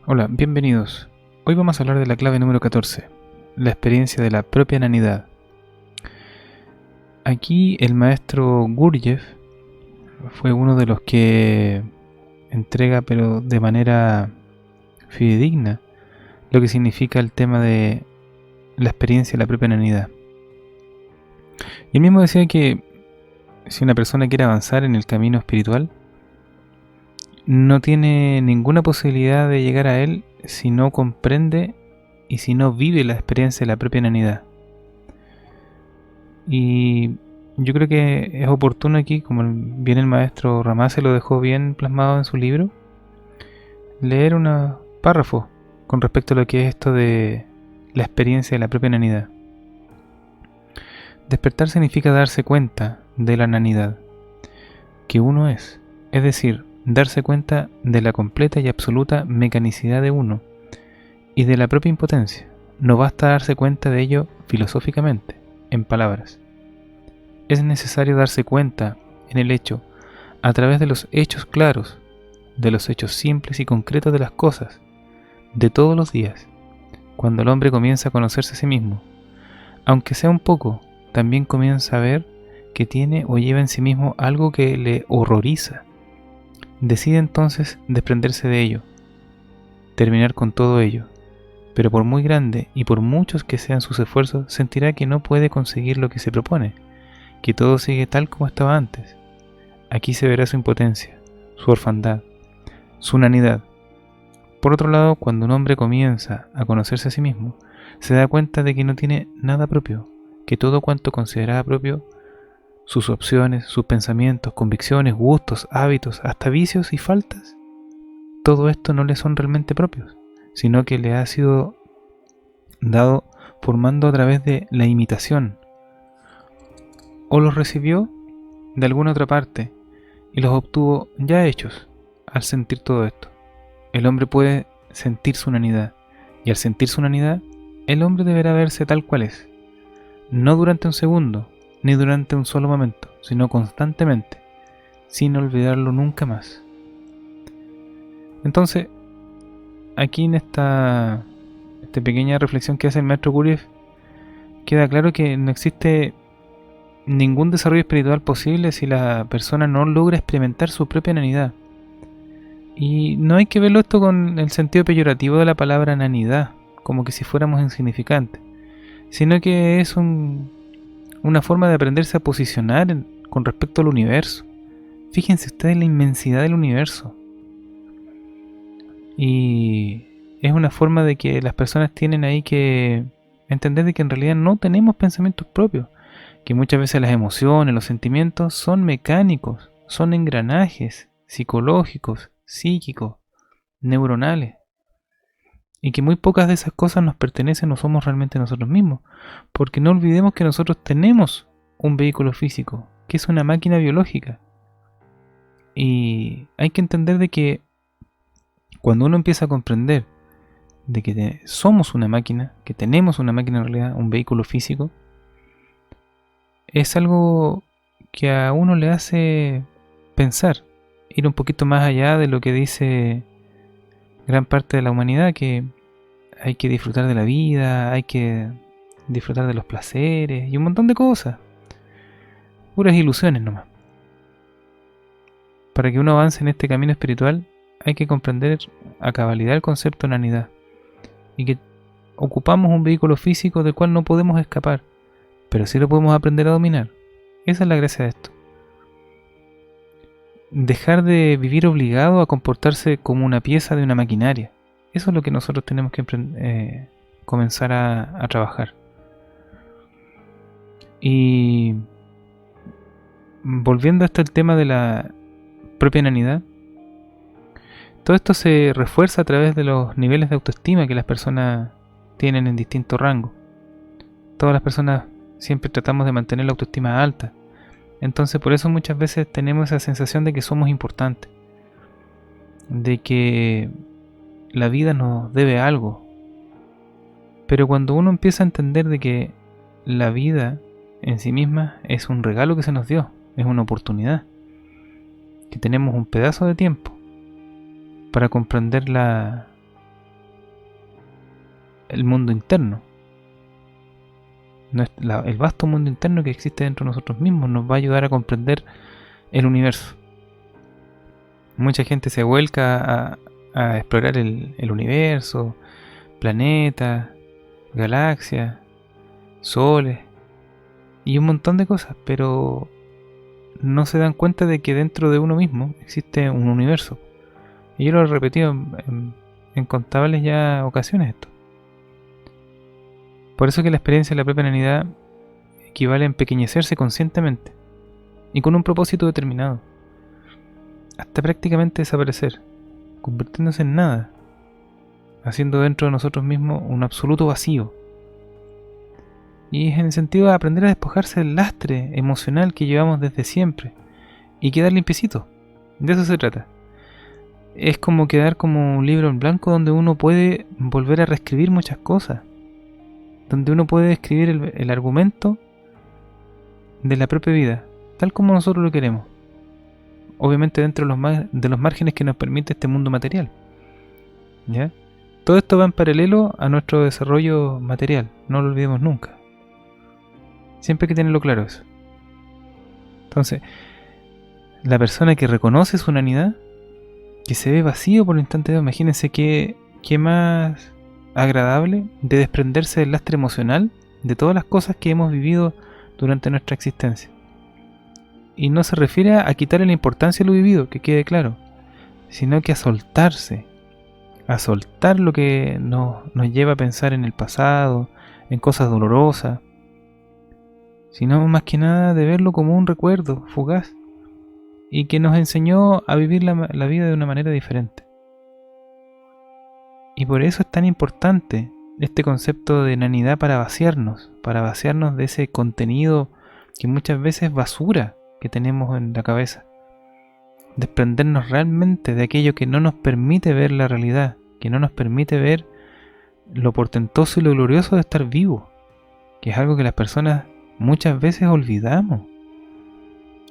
Hola, bienvenidos. Hoy vamos a hablar de la clave número 14, la experiencia de la propia nanidad. Aquí el maestro Gurdjieff fue uno de los que entrega, pero de manera fidedigna, lo que significa el tema de la experiencia de la propia nanidad. Y él mismo decía que si una persona quiere avanzar en el camino espiritual, no tiene ninguna posibilidad de llegar a él si no comprende y si no vive la experiencia de la propia nanidad. Y yo creo que es oportuno aquí, como bien el maestro Ramase lo dejó bien plasmado en su libro, leer unos párrafos con respecto a lo que es esto de la experiencia de la propia nanidad. Despertar significa darse cuenta de la nanidad que uno es decir, darse cuenta de la completa y absoluta mecanicidad de uno y de la propia impotencia. No basta darse cuenta de ello filosóficamente, en palabras. Es necesario darse cuenta en el hecho, a través de los hechos claros, de los hechos simples y concretos de las cosas, de todos los días, cuando el hombre comienza a conocerse a sí mismo. Aunque sea un poco, también comienza a ver que tiene o lleva en sí mismo algo que le horroriza. Decide entonces desprenderse de ello, terminar con todo ello, pero por muy grande y por muchos que sean sus esfuerzos, sentirá que no puede conseguir lo que se propone, que todo sigue tal como estaba antes. Aquí se verá su impotencia, su orfandad, su nanidad. Por otro lado, cuando un hombre comienza a conocerse a sí mismo, se da cuenta de que no tiene nada propio, que todo cuanto consideraba propio, sus opciones, sus pensamientos, convicciones, gustos, hábitos, hasta vicios y faltas, todo esto no le son realmente propios, sino que le ha sido dado formando a través de la imitación, o los recibió de alguna otra parte y los obtuvo ya hechos al sentir todo esto. El hombre puede sentir su unanidad, y al sentir su unanidad, el hombre deberá verse tal cual es, no durante un segundo, ni durante un solo momento, sino constantemente, sin olvidarlo nunca más. Entonces, aquí en esta pequeña reflexión que hace el maestro Gurdjieff, queda claro que no existe ningún desarrollo espiritual posible si la persona no logra experimentar su propia nanidad. Y no hay que verlo esto con el sentido peyorativo de la palabra nanidad, como que si fuéramos insignificantes, sino que es una forma de aprenderse a posicionar con respecto al universo. Fíjense ustedes la inmensidad del universo. Y es una forma de que las personas tienen ahí que entender de que en realidad no tenemos pensamientos propios, que muchas veces las emociones, los sentimientos son mecánicos, son engranajes psicológicos, psíquicos, neuronales, y que muy pocas de esas cosas nos pertenecen o somos realmente nosotros mismos, porque no olvidemos que nosotros tenemos un vehículo físico, que es una máquina biológica, y hay que entender de que cuando uno empieza a comprender de que somos una máquina, que tenemos una máquina en realidad, un vehículo físico, es algo que a uno le hace pensar, ir un poquito más allá de lo que dice gran parte de la humanidad, que hay que disfrutar de la vida, hay que disfrutar de los placeres y un montón de cosas, puras ilusiones nomás. Para que uno avance en este camino espiritual hay que comprender a cabalidad el concepto de nanidad y que ocupamos un vehículo físico del cual no podemos escapar, pero sí lo podemos aprender a dominar. Esa es la gracia de esto. Dejar de vivir obligado a comportarse como una pieza de una maquinaria. Eso es lo que nosotros tenemos que comenzar a trabajar. Y volviendo hasta el tema de la propia nanidad, todo esto se refuerza a través de los niveles de autoestima que las personas tienen en distintos rangos. Todas las personas siempre tratamos de mantener la autoestima alta. Entonces por eso muchas veces tenemos esa sensación de que somos importantes, de que la vida nos debe algo. Pero cuando uno empieza a entender de que la vida en sí misma es un regalo que se nos dio, es una oportunidad, que tenemos un pedazo de tiempo para comprender la el mundo interno. El vasto mundo interno que existe dentro de nosotros mismos nos va a ayudar a comprender el universo. Mucha gente se vuelca a explorar el universo, planetas, galaxias, soles y un montón de cosas, pero no se dan cuenta de que dentro de uno mismo existe un universo. Y yo lo he repetido en incontables ya ocasiones esto. Por eso que la experiencia de la propia inanidad equivale a empequeñecerse conscientemente y con un propósito determinado, hasta prácticamente desaparecer, convirtiéndose en nada, haciendo dentro de nosotros mismos un absoluto vacío. Y es en el sentido de aprender a despojarse del lastre emocional que llevamos desde siempre y quedar limpiecito. De eso se trata. Es como quedar como un libro en blanco donde uno puede volver a reescribir muchas cosas, donde uno puede escribir el argumento de la propia vida, tal como nosotros lo queremos. Obviamente dentro de los márgenes que nos permite este mundo material. ¿Ya? Todo esto va en paralelo a nuestro desarrollo material, no lo olvidemos nunca. Siempre hay que tenerlo claro eso. Entonces, la persona que reconoce su unanidad, que se ve vacío por el instante de, imagínense qué más agradable de desprenderse del lastre emocional de todas las cosas que hemos vivido durante nuestra existencia. Y no se refiere a quitarle la importancia a lo vivido, que quede claro, sino que a soltarse, a soltar lo que nos lleva a pensar en el pasado, en cosas dolorosas, sino más que nada de verlo como un recuerdo fugaz y que nos enseñó a vivir la vida de una manera diferente. Y por eso es tan importante este concepto de inanidad para vaciarnos de ese contenido que muchas veces es basura que tenemos en la cabeza. Desprendernos realmente de aquello que no nos permite ver la realidad, que no nos permite ver lo portentoso y lo glorioso de estar vivo, que es algo que las personas muchas veces olvidamos.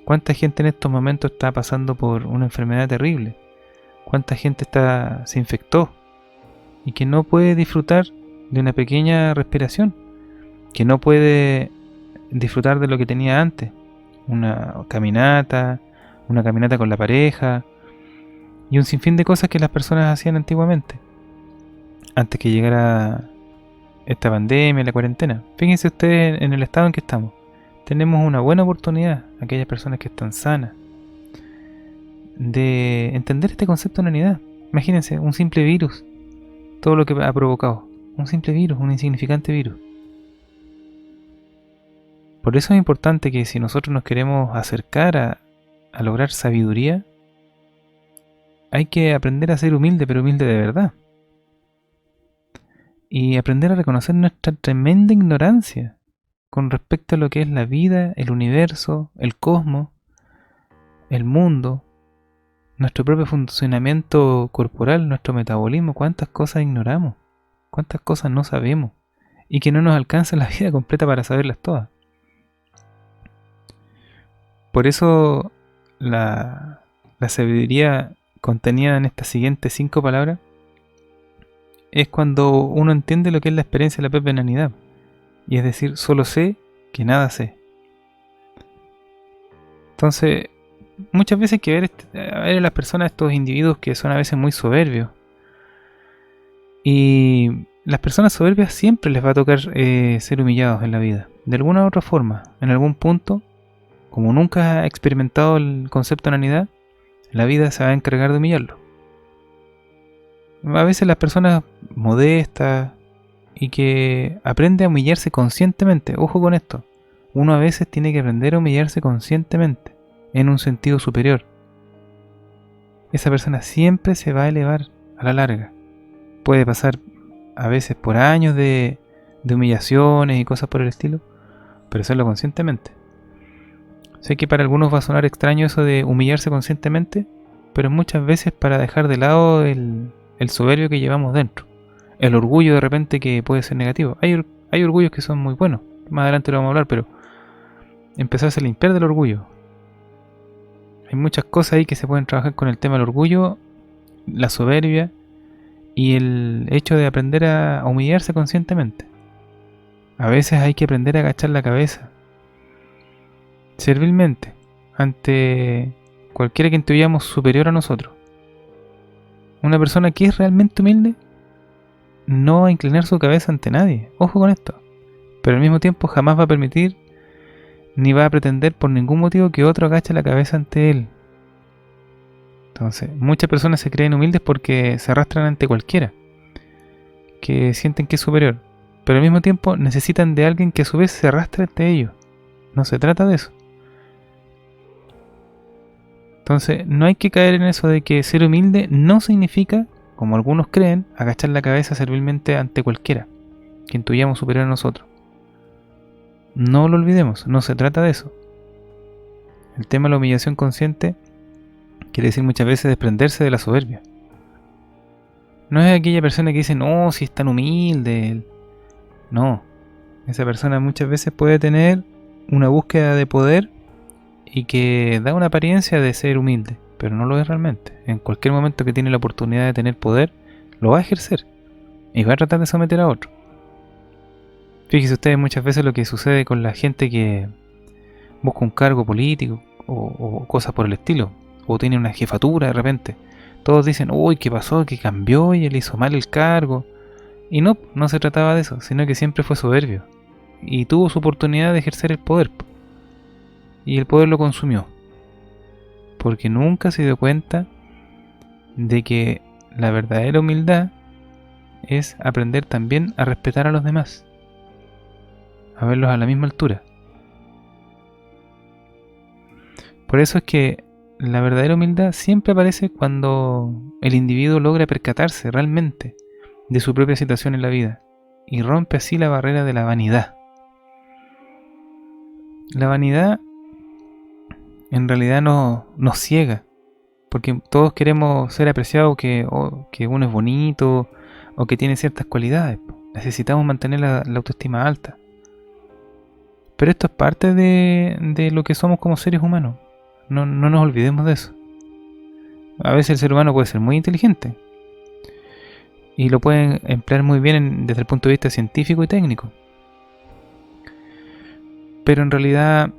¿Cuánta gente en estos momentos está pasando por una enfermedad terrible? ¿Cuánta gente se infectó y que no puede disfrutar de una pequeña respiración? Que no puede disfrutar de lo que tenía antes. Una caminata con la pareja y un sinfín de cosas que las personas hacían antiguamente, antes que llegara esta pandemia, la cuarentena. Fíjense ustedes en el estado en que estamos. Tenemos una buena oportunidad, aquellas personas que están sanas, de entender este concepto de unidad. Imagínense, un simple virus, todo lo que ha provocado. Un simple virus, un insignificante virus. Por eso es importante que si nosotros nos queremos acercar a lograr sabiduría, hay que aprender a ser humilde, pero humilde de verdad. Y aprender a reconocer nuestra tremenda ignorancia con respecto a lo que es la vida, el universo, el cosmos, el mundo, nuestro propio funcionamiento corporal, nuestro metabolismo. Cuántas cosas ignoramos, cuántas cosas no sabemos y que no nos alcanza la vida completa para saberlas todas. Por eso la sabiduría contenida en estas siguientes 5 palabras es cuando uno entiende lo que es la experiencia de la propia inanidad. Y es decir, solo sé que nada sé. Entonces, muchas veces hay que ver a las personas, estos individuos que son a veces muy soberbios. Y las personas soberbias siempre les va a tocar ser humillados en la vida. De alguna u otra forma, en algún punto, como nunca ha experimentado el concepto de inanidad, la vida se va a encargar de humillarlo. A veces las personas modestas y que aprenden a humillarse conscientemente, ojo con esto, uno a veces tiene que aprender a humillarse conscientemente, en un sentido superior. Esa persona siempre se va a elevar a la larga. Puede pasar a veces por años de humillaciones y cosas por el estilo, pero hacerlo conscientemente. Sé que para algunos va a sonar extraño eso de humillarse conscientemente, pero muchas veces para dejar de lado el soberbio que llevamos dentro. El orgullo de repente que puede ser negativo. Hay orgullos que son muy buenos, más adelante lo vamos a hablar, pero empezarse a limpiar del orgullo. Hay muchas cosas ahí que se pueden trabajar con el tema del orgullo, la soberbia y el hecho de aprender a humillarse conscientemente. A veces hay que aprender a agachar la cabeza servilmente ante cualquiera que intuyamos superior a nosotros. Una persona que es realmente humilde no va a inclinar su cabeza ante nadie, ojo con esto, pero al mismo tiempo jamás va a permitir ni va a pretender por ningún motivo que otro agache la cabeza ante él. Entonces, muchas personas se creen humildes porque se arrastran ante cualquiera, que sienten que es superior, pero al mismo tiempo necesitan de alguien que a su vez se arrastre ante ellos. No se trata de eso. Entonces, no hay que caer en eso de que ser humilde no significa, como algunos creen, agachar la cabeza servilmente ante cualquiera que intuyamos superior a nosotros. No lo olvidemos, no se trata de eso. El tema de la humillación consciente quiere decir muchas veces desprenderse de la soberbia. No es aquella persona que dice, no, si es tan humilde. No, esa persona muchas veces puede tener una búsqueda de poder y que da una apariencia de ser humilde, pero no lo es realmente. En cualquier momento que tiene la oportunidad de tener poder, lo va a ejercer y va a tratar de someter a otro. Fíjense ustedes muchas veces lo que sucede con la gente que busca un cargo político o cosas por el estilo, o tiene una jefatura de repente. Todos dicen, uy, ¿qué pasó? ¿Qué cambió? Y él hizo mal el cargo. Y no, no se trataba de eso, sino que siempre fue soberbio. Y tuvo su oportunidad de ejercer el poder. Y el poder lo consumió. Porque nunca se dio cuenta de que la verdadera humildad es aprender también a respetar a los demás. A verlos a la misma altura. Por eso es que la verdadera humildad siempre aparece cuando el individuo logra percatarse realmente de su propia situación en la vida y rompe así la barrera de la vanidad. La vanidad en realidad nos ciega, porque todos queremos ser apreciados, que uno es bonito o que tiene ciertas cualidades. Necesitamos mantener la autoestima alta. Pero esto es parte de lo que somos como seres humanos. No nos olvidemos de eso. A veces el ser humano puede ser muy inteligente y lo pueden emplear muy bien desde el punto de vista científico y técnico, pero en realidad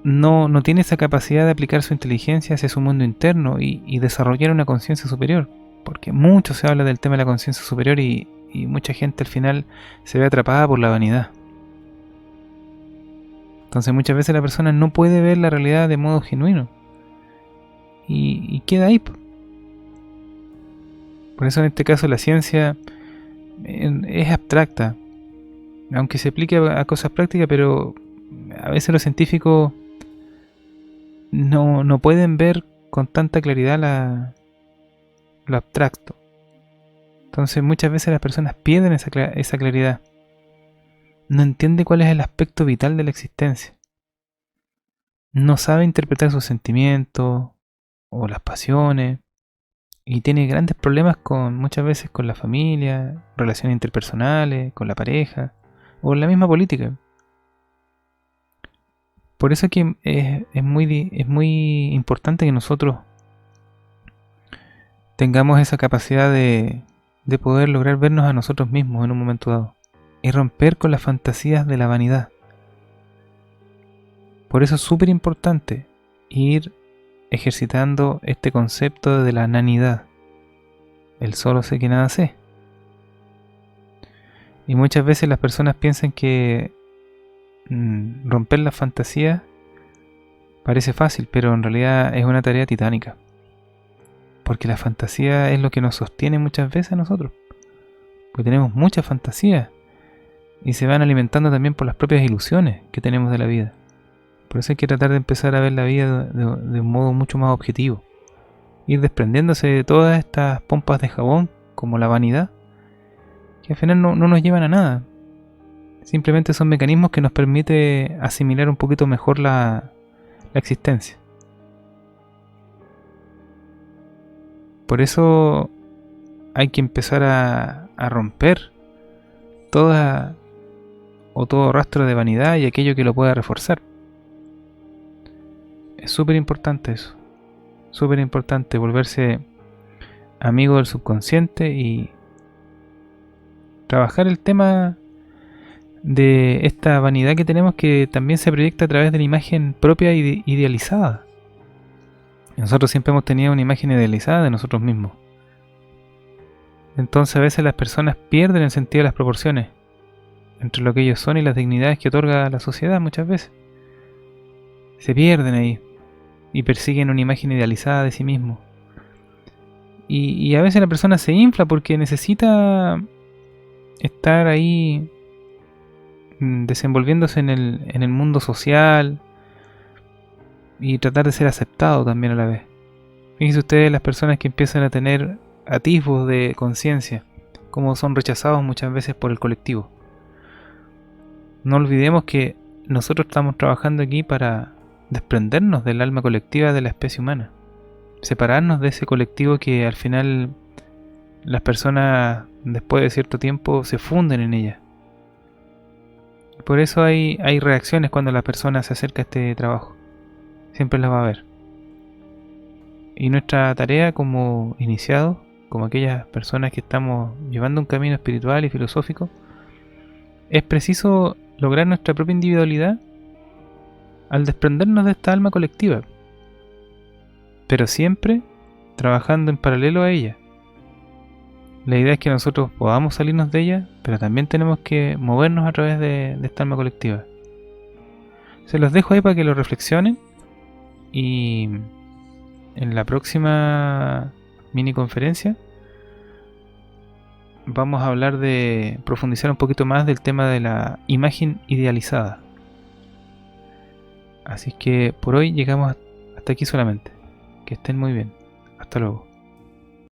no tiene esa capacidad de aplicar su inteligencia hacia su mundo interno y desarrollar una conciencia superior, porque mucho se habla del tema de la conciencia superior y mucha gente al final se ve atrapada por la vanidad. Entonces muchas veces la persona no puede ver la realidad de modo genuino y queda ahí. Por eso en este caso la ciencia es abstracta, aunque se aplique a cosas prácticas, pero a veces los científicos no pueden ver con tanta claridad lo abstracto. Entonces muchas veces las personas pierden esa claridad. No entiende cuál es el aspecto vital de la existencia. No sabe interpretar sus sentimientos o las pasiones. Y tiene grandes problemas muchas veces con la familia, relaciones interpersonales, con la pareja o en la misma política. Por eso que es muy importante que nosotros tengamos esa capacidad de poder lograr vernos a nosotros mismos en un momento dado y romper con las fantasías de la vanidad. Por eso es súper importante ir ejercitando este concepto de la nanidad. El solo sé que nada sé. Y muchas veces las personas piensan que romper las fantasías parece fácil, pero en realidad es una tarea titánica. Porque la fantasía es lo que nos sostiene muchas veces a nosotros. Porque tenemos muchas fantasías y se van alimentando también por las propias ilusiones que tenemos de la vida. Por eso hay que tratar de empezar a ver la vida de un modo mucho más objetivo. Ir desprendiéndose de todas estas pompas de jabón, como la vanidad, que al final no nos llevan a nada. Simplemente son mecanismos que nos permiten asimilar un poquito mejor la existencia. Por eso hay que empezar a romper todo rastro de vanidad y aquello que lo pueda reforzar. Es súper importante eso. Súper importante volverse amigo del subconsciente y trabajar el tema de esta vanidad que tenemos, que también se proyecta a través de la imagen propia y idealizada. Nosotros siempre hemos tenido una imagen idealizada de nosotros mismos. Entonces a veces las personas pierden el sentido de las proporciones entre lo que ellos son y las dignidades que otorga la sociedad muchas veces. Se pierden ahí y persiguen una imagen idealizada de sí mismos. Y a veces la persona se infla porque necesita estar ahí desenvolviéndose en el mundo social y tratar de ser aceptado también a la vez. Fíjense ustedes las personas que empiezan a tener atisbos de conciencia, como son rechazados muchas veces por el colectivo. No olvidemos que nosotros estamos trabajando aquí para desprendernos del alma colectiva de la especie humana, separarnos de ese colectivo que al final las personas después de cierto tiempo se funden en ella. Por eso hay reacciones cuando la persona se acerca a este trabajo. Siempre las va a haber. Y nuestra tarea como iniciados, como aquellas personas que estamos llevando un camino espiritual y filosófico, es preciso lograr nuestra propia individualidad al desprendernos de esta alma colectiva, pero siempre trabajando en paralelo a ella. La idea es que nosotros podamos salirnos de ella, pero también tenemos que movernos a través de esta alma colectiva. Se los dejo ahí para que lo reflexionen, y en la próxima mini conferencia vamos a hablar de profundizar un poquito más del tema de la imagen idealizada. Así que por hoy llegamos hasta aquí solamente. Que estén muy bien. Hasta luego.